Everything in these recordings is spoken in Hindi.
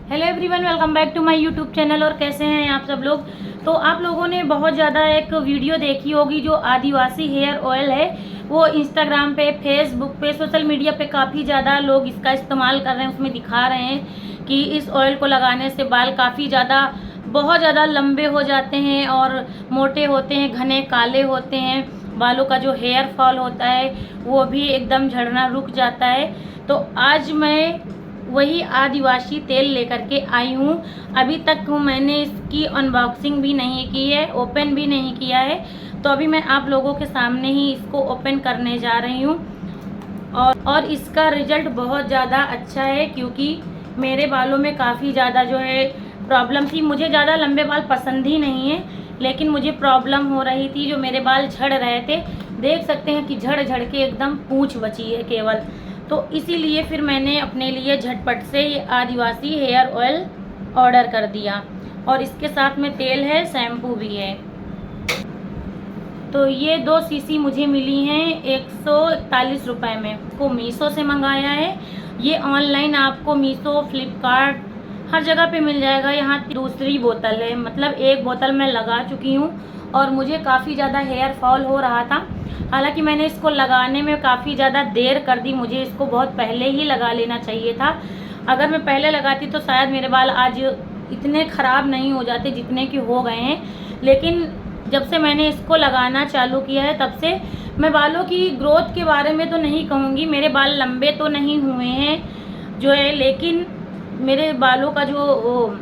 Hello everyone, welcome back to my YouTube channel. और कैसे हैं आप सब लोग। तो आप लोगों ने बहुत ज़्यादा एक वीडियो देखी होगी जो आदिवासी हेयर ऑयल है, वो इंस्टाग्राम पे, फेसबुक पे, सोशल मीडिया पे काफ़ी ज़्यादा लोग इसका इस्तेमाल कर रहे हैं। उसमें दिखा रहे हैं कि इस ऑयल को लगाने से बाल काफ़ी ज़्यादा, बहुत ज़्यादा लंबे हो जाते हैं और मोटे होते हैं, घने काले होते हैं। बालों का जो हेयर फॉल होता है वो भी एकदम झड़ना रुक जाता है। तो आज मैं वही आदिवासी तेल लेकर के आई हूँ। अभी तक मैंने इसकी अनबॉक्सिंग भी नहीं की है, ओपन भी नहीं किया है। तो अभी मैं आप लोगों के सामने ही इसको ओपन करने जा रही हूँ। और इसका रिजल्ट बहुत ज़्यादा अच्छा है, क्योंकि मेरे बालों में काफ़ी ज़्यादा जो है प्रॉब्लम थी। मुझे ज़्यादा लंबे बाल पसंद ही नहीं है, लेकिन मुझे प्रॉब्लम हो रही थी, जो मेरे बाल झड़ रहे थे। देख सकते हैं कि झड़ झड़ के एकदम पूंछ बची है केवल। तो इसीलिए फिर मैंने अपने लिए झटपट से ये आदिवासी हेयर ऑयल ऑर्डर कर दिया। और इसके साथ में तेल है, शैम्पू भी है। तो ये 2 सीसी मुझे मिली हैं 141 रुपये में। को मीशो से मंगाया है। ये ऑनलाइन आपको मीशो, फ्लिपकार्ट, हर जगह पे मिल जाएगा। यहाँ दूसरी बोतल है, मतलब एक बोतल मैं लगा चुकी हूँ और मुझे काफ़ी ज़्यादा हेयर फॉल हो रहा था। हालांकि मैंने इसको लगाने में काफ़ी ज़्यादा देर कर दी। मुझे इसको बहुत पहले ही लगा लेना चाहिए था। अगर मैं पहले लगाती तो शायद मेरे बाल आज इतने ख़राब नहीं हो जाते जितने कि हो गए हैं। लेकिन जब से मैंने इसको लगाना चालू किया है, तब से मैं बालों की ग्रोथ के बारे में तो नहीं कहूँगी, मेरे बाल लंबे तो नहीं हुए हैं जो है, लेकिन मेरे बालों का जो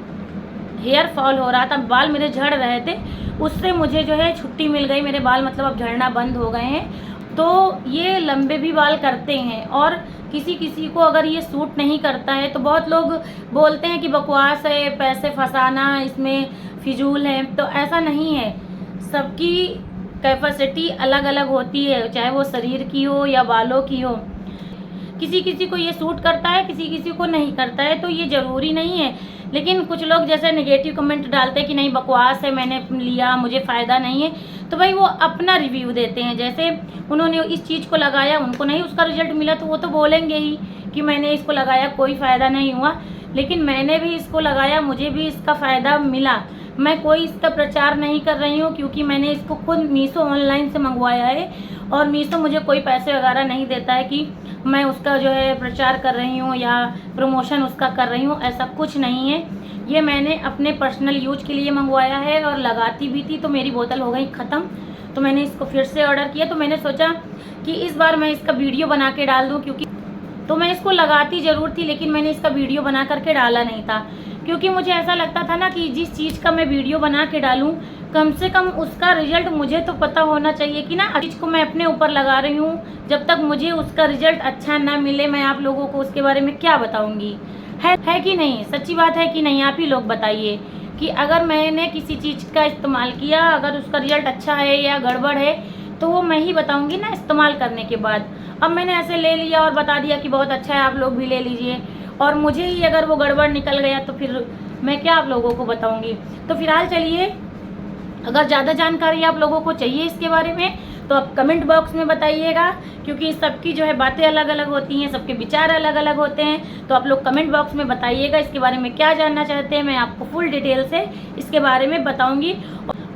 हेयर फॉल हो रहा था, बाल मेरे झड़ रहे थे, उससे मुझे जो है छुट्टी मिल गई। मेरे बाल मतलब अब झड़ना बंद हो गए हैं। तो ये लंबे भी बाल करते हैं। और किसी किसी को अगर ये सूट नहीं करता है तो बहुत लोग बोलते हैं कि बकवास है, पैसे फंसाना इसमें फिजूल है। तो ऐसा नहीं है, सबकी कैपेसिटी अलग अलग होती है, चाहे वो शरीर की हो या बालों की हो। किसी किसी को ये सूट करता है, किसी किसी को नहीं करता है, तो ये ज़रूरी नहीं है। लेकिन कुछ लोग जैसे नेगेटिव कमेंट डालते हैं कि नहीं बकवास है, मैंने लिया, मुझे फ़ायदा नहीं है, तो भाई वो अपना रिव्यू देते हैं। जैसे उन्होंने इस चीज़ को लगाया, उनको नहीं उसका रिजल्ट मिला, तो वो तो बोलेंगे ही कि मैंने इसको लगाया, कोई फ़ायदा नहीं हुआ। लेकिन मैंने भी इसको लगाया, मुझे भी इसका फ़ायदा मिला। मैं कोई इसका प्रचार नहीं कर रही हूँ, क्योंकि मैंने इसको खुद मीशो ऑनलाइन से मंगवाया है और मीशो मुझे कोई पैसे वगैरह नहीं देता है कि मैं उसका जो है प्रचार कर रही हूँ या प्रमोशन उसका कर रही हूँ। ऐसा कुछ नहीं है। ये मैंने अपने पर्सनल यूज के लिए मंगवाया है और लगाती भी थी, तो मेरी बोतल हो गई ख़त्म। तो मैंने इसको फिर से ऑर्डर किया। तो मैंने सोचा कि इस बार मैं इसका वीडियो बना के डाल दूँ, क्योंकि तो मैं इसको लगाती ज़रूर थी, लेकिन मैंने इसका वीडियो बना करके डाला नहीं था, क्योंकि मुझे ऐसा लगता था ना कि जिस चीज़ का मैं वीडियो बना के डालूं, कम से कम उसका रिजल्ट मुझे तो पता होना चाहिए कि ना चीज़ को मैं अपने ऊपर लगा रही हूँ, जब तक मुझे उसका रिजल्ट अच्छा ना मिले मैं आप लोगों को उसके बारे में क्या बताऊँगी। है कि नहीं? सच्ची बात है कि नहीं? आप ही लोग बताइए कि अगर मैंने किसी चीज़ का इस्तेमाल किया, अगर उसका रिजल्ट अच्छा है या गड़बड़ है, तो वो मैं ही बताऊँगी ना इस्तेमाल करने के बाद। अब मैंने ऐसे ले लिया और बता दिया कि बहुत अच्छा है, आप लोग भी ले लीजिए, और मुझे ही अगर वो गड़बड़ निकल गया तो फिर मैं क्या आप लोगों को बताऊंगी। तो फिलहाल चलिए, अगर ज़्यादा जानकारी आप लोगों को चाहिए इसके बारे में तो आप कमेंट बॉक्स में बताइएगा, क्योंकि सबकी जो है बातें अलग अलग होती हैं, सबके विचार अलग अलग होते हैं। तो आप लोग कमेंट बॉक्स में बताइएगा इसके बारे में क्या जानना चाहते हैं। मैं आपको फुल डिटेल से इसके बारे में बताऊँगी।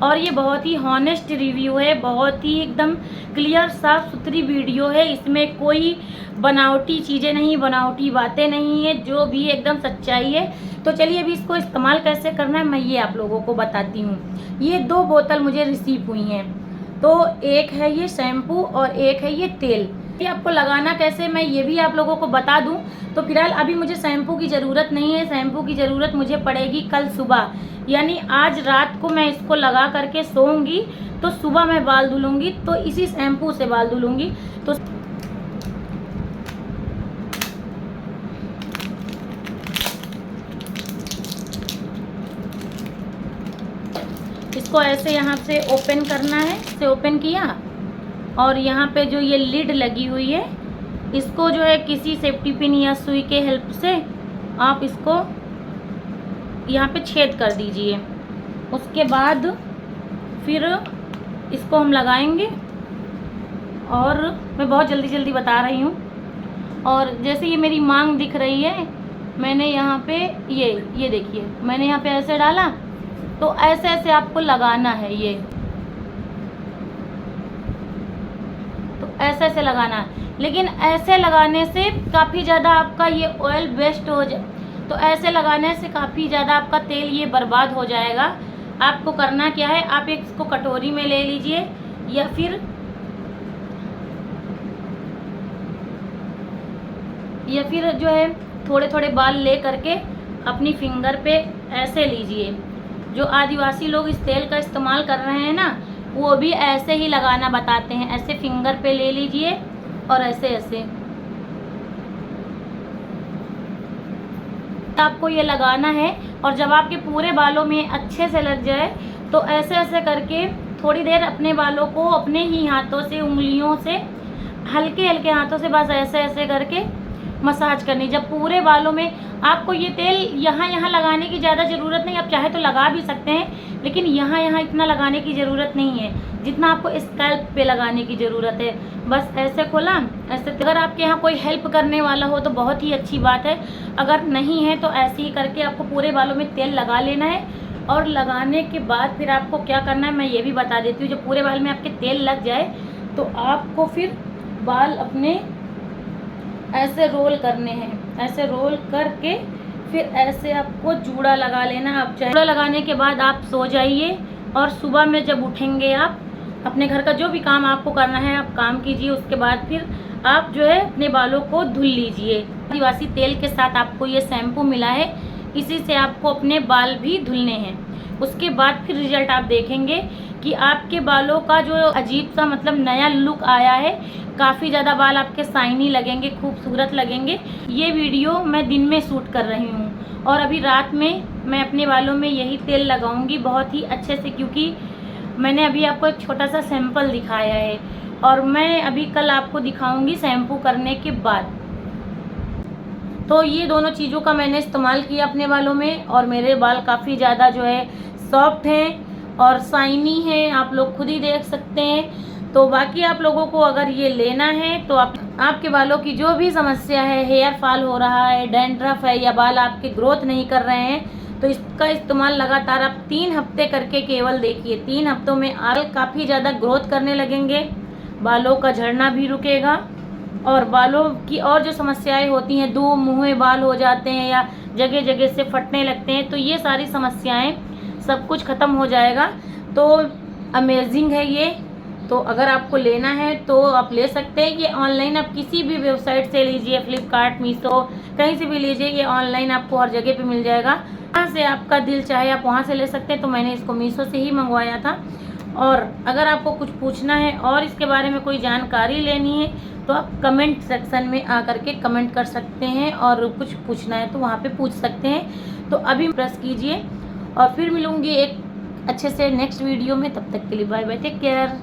और ये बहुत ही हॉनेस्ट रिव्यू है, बहुत ही एकदम क्लियर साफ सुथरी वीडियो है। इसमें कोई बनावटी चीज़ें नहीं, बनावटी बातें नहीं है, जो भी एकदम सच्चाई है। तो चलिए अभी इसको इस्तेमाल कैसे करना है मैं ये आप लोगों को बताती हूँ। ये 2 बोतल मुझे रिसीव हुई हैं। तो एक है ये शैम्पू और एक है ये तेल। ये आपको लगाना कैसे मैं ये भी आप लोगों को बता दूं। तो फिलहाल अभी मुझे शैम्पू की ज़रूरत नहीं है। शैम्पू की ज़रूरत मुझे पड़ेगी कल सुबह, यानी आज रात को मैं इसको लगा करके सोऊंगी, तो सुबह मैं बाल धुलूंगी, तो इसी शैम्पू से बाल धुलूंगी। तो इसको ऐसे यहाँ से ओपन करना है। इसे ओपन किया और यहाँ पे जो ये लिड लगी हुई है, इसको जो है किसी सेफ्टी पिन या सुई के हेल्प से आप इसको यहाँ पे छेद कर दीजिए। उसके बाद फिर इसको हम लगाएंगे, और मैं बहुत जल्दी जल्दी बता रही हूँ। और जैसे ये मेरी मांग दिख रही है, मैंने यहाँ पे ये देखिए, मैंने यहाँ पे ऐसे डाला, तो ऐसे ऐसे आपको लगाना है ये, तो ऐसे ऐसे लगाना है। लेकिन ऐसे लगाने से काफ़ी ज़्यादा आपका ये ऑयल वेस्ट हो जाए, तो ऐसे लगाने से काफ़ी ज़्यादा आपका तेल ये बर्बाद हो जाएगा। आपको करना क्या है, आप एक इसको कटोरी में ले लीजिए या फिर जो है थोड़े थोड़े बाल ले करके अपनी फिंगर पे ऐसे लीजिए। जो आदिवासी लोग इस तेल का इस्तेमाल कर रहे हैं ना, वो भी ऐसे ही लगाना बताते हैं। ऐसे फिंगर पे ले लीजिए और ऐसे ऐसे आपको ये लगाना है। और जब आपके पूरे बालों में अच्छे से लग जाए तो ऐसे ऐसे करके थोड़ी देर अपने बालों को अपने ही हाथों से, उंगलियों से, हल्के हल्के हाथों से बस ऐसे ऐसे करके मसाज करनी। जब पूरे बालों में आपको ये तेल यहाँ लगाने की ज़्यादा ज़रूरत नहीं, आप चाहे तो लगा भी सकते हैं, लेकिन यहाँ इतना लगाने की ज़रूरत नहीं है जितना आपको स्कैल्प पे लगाने की ज़रूरत है। बस ऐसे खोला, ऐसे। अगर आपके यहाँ कोई हेल्प करने वाला हो तो बहुत ही अच्छी बात है, अगर नहीं है तो ऐसे ही करके आपको पूरे बालों में तेल लगा लेना है। और लगाने के बाद फिर आपको क्या करना है मैं ये भी बता देती हूँ। जब पूरे बाल में आपके तेल लग जाए तो आपको फिर बाल अपने ऐसे रोल करने हैं। ऐसे रोल करके फिर ऐसे आपको जूड़ा लगा लेना। आप जूड़ा लगाने के बाद आप सो जाइए और सुबह में जब उठेंगे आप अपने घर का जो भी काम आपको करना है आप काम कीजिए। उसके बाद फिर आप जो है अपने बालों को धुल लीजिए। आदिवासी तेल के साथ आपको ये शैम्पू मिला है, इसी से आपको अपने बाल भी धुलने हैं। उसके बाद फिर रिजल्ट आप देखेंगे कि आपके बालों का जो अजीब सा मतलब नया लुक आया है। काफ़ी ज़्यादा बाल आपके शाइनी लगेंगे, खूबसूरत लगेंगे। ये वीडियो मैं दिन में शूट कर रही हूँ और अभी रात में मैं अपने बालों में यही तेल लगाऊंगी बहुत ही अच्छे से, क्योंकि मैंने अभी आपको एक छोटा सा सैंपल दिखाया है और मैं अभी कल आपको दिखाऊंगी शैम्पू करने के बाद। तो ये दोनों चीज़ों का मैंने इस्तेमाल किया अपने बालों में और मेरे बाल काफ़ी ज़्यादा जो है सॉफ्ट हैं और शाइनी हैं, आप लोग खुद ही देख सकते हैं। तो बाकी आप लोगों को अगर ये लेना है तो आपके बालों की जो भी समस्या है, हेयर फॉल हो रहा है, डैंड्रफ है या बाल आपके ग्रोथ नहीं कर रहे हैं, तो इसका इस्तेमाल लगातार आप 3 हफ्ते करके केवल देखिए। 3 हफ्तों में बाल काफ़ी ज़्यादा ग्रोथ करने लगेंगे, बालों का झड़ना भी रुकेगा और बालों की और जो समस्याएं होती हैं, 2 मुँहे बाल हो जाते हैं या जगह जगह से फटने लगते हैं, तो ये सारी समस्याएं सब कुछ ख़त्म हो जाएगा। तो अमेजिंग है ये। तो अगर आपको लेना है तो आप ले सकते हैं। ये ऑनलाइन आप किसी भी वेबसाइट से लीजिए, फ्लिपकार्ट, मीशो, कहीं से भी लीजिए, ये ऑनलाइन आपको हर जगह पे मिल जाएगा। जहाँ से आपका दिल चाहे आप वहाँ से ले सकते हैं। तो मैंने इसको मीशो से ही मंगवाया था। और अगर आपको कुछ पूछना है और इसके बारे में कोई जानकारी लेनी है तो आप कमेंट सेक्शन में आकर के कमेंट कर सकते हैं और कुछ पूछना है तो वहाँ पे पूछ सकते हैं। तो अभी प्रेस कीजिए और फिर मिलूँगी एक अच्छे से नेक्स्ट वीडियो में। तब तक के लिए बाय बाय, टेक केयर।